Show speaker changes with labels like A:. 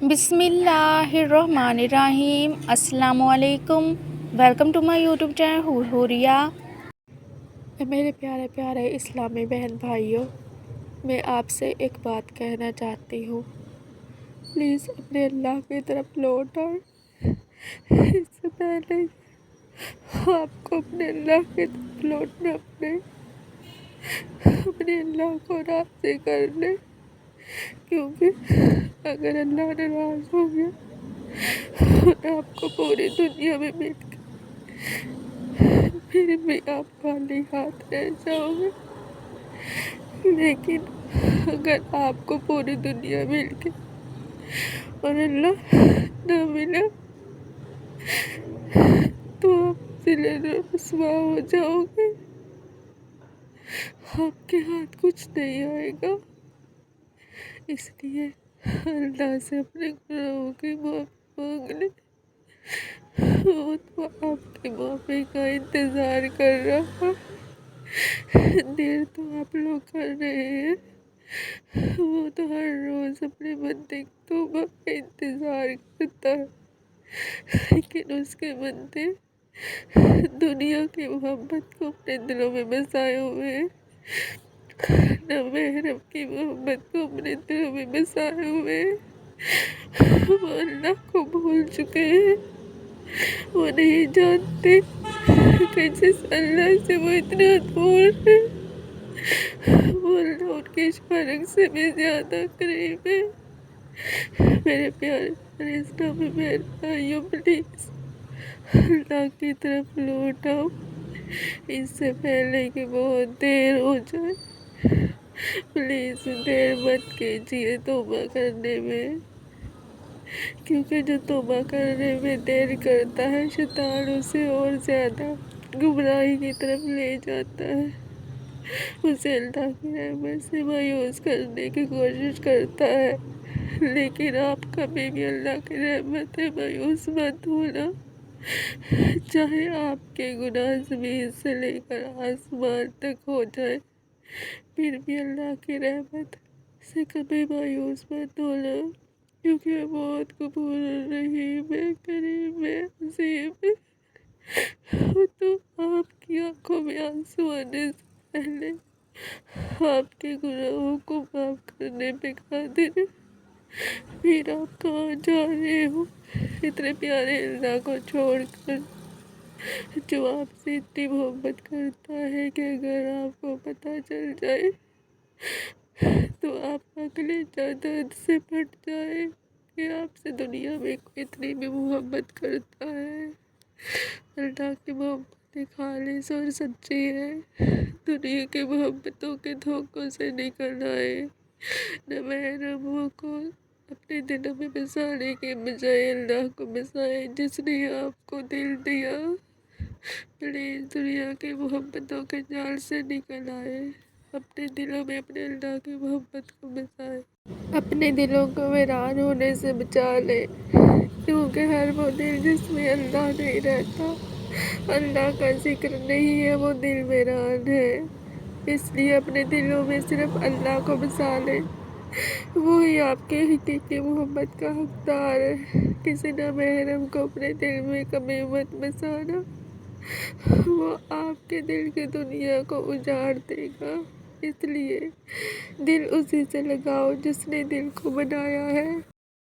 A: बिस्मिल्लाहिर्रहमानिर्रहीम। अस्सलामुअलैकुम। Welcome to my YouTube channel Huriya. मेरे प्यारे प्यारे इस्लामी बहन भाइयों, मैं आपसे एक बात कहना चाहती हूँ। प्लीज़ अपने अल्लाह की तरफ लौट आए। इससे पहले आपको अपने अल्लाह की तरफ लौटना अपने अल्लाह को राज़ी कर ले, क्योंकि अगर अल्लाह नाराज़ हो गया और आपको पूरी दुनिया में मिल के फिर भी आप खाली हाथ रह जाओगे। लेकिन अगर आपको पूरी दुनिया मिल के और अल्लाह न मिला तो आप सिले रुसवा हो जाओगे। आपके हाथ कुछ नहीं आएगा। इसलिए अल्लाह से अपने गुनाहों की माफ़ी मांग ले। वो तो आपकी माफ़ी का इंतज़ार कर रहा। देर तो आप लोग कर रहे हैं। वो तो हर रोज़ अपने बंदे की तौबा का इंतज़ार करता है, लेकिन उसके बंदे दुनिया की मोहब्बत को अपने दिलों में बसाए हुए हैं, न महरम की मोहब्बत को अपने दिलों में बसाए हुए हैं। वो अल्लाह को भूल चुके हैं। वो नहीं जानते कि जिस अल्लाह से वो इतना दूर है, वो अल्लाह उनके इश्क से भी ज़्यादा करीब है। मेरे प्यारे इस्लामी बहन भाइयों, प्लीज़ अल्लाह की तरफ लौट आओ, इससे पहले कि बहुत देर हो जाए। प्लीज़ देर मत कीजिए तौबा करने में, क्योंकि जो तौबा करने में देर करता है शैतान उसे और ज़्यादा गुमराही की तरफ ले जाता है। उसे अल्लाह की रहमत से मायूस करने की कोशिश करता है। लेकिन आप कभी भी अल्लाह की रहमत से मायूस मत होना। चाहे आपके गुनाह ज़मीन से लेकर आसमान तक हो जाए, फिर भी अल्लाह की रहमत से कभी मायूस मत होना, क्योंकि बहुत कबूल रहीम है, करीम है, अज़ीम है। तो आपकी आंखों में आंसू आने से पहले आपके गुनाहों को माफ़ करने पे कादिर है। फिर आप कहाँ जा रहे हो इतने प्यारे अल्लाह को छोड़कर, जो आपसे इतनी मोहब्बत करता है कि अगर आपको पता चल जाए तो आपका कलेजा दर्द से फट जाए कि आपसे दुनिया में कोई इतनी भी मोहब्बत करता है। अल्लाह की मोहब्बत खालिस और सच्ची है। दुनिया की मोहब्बतों के धोखों से निकल आए। न महरमों को अपने दिलों में बसाने के बजाय अल्लाह को बसाए, जिसने आपको दिल दिया। प्लीज़ दुनिया की मोहब्बतों के जाल से निकल आए, अपने दिलों में अपने अल्लाह की मोहब्बत को बसाए, अपने दिलों को वीरान होने से बचा ले, क्योंकि हर वो दिल जिसमें अल्लाह नहीं रहता, अल्लाह का जिक्र नहीं है, वो दिल वीरान है। इसलिए अपने दिलों में सिर्फ अल्लाह को बसा ले। वो ही आपके हकीकी मोहब्बत का हकदार है। किसी ना महरम को अपने दिल में कभी मत बसाना। वो आपके दिल की दुनिया को उजाड़ देगा। इसलिए दिल उसी से लगाओ जिसने दिल को बनाया है।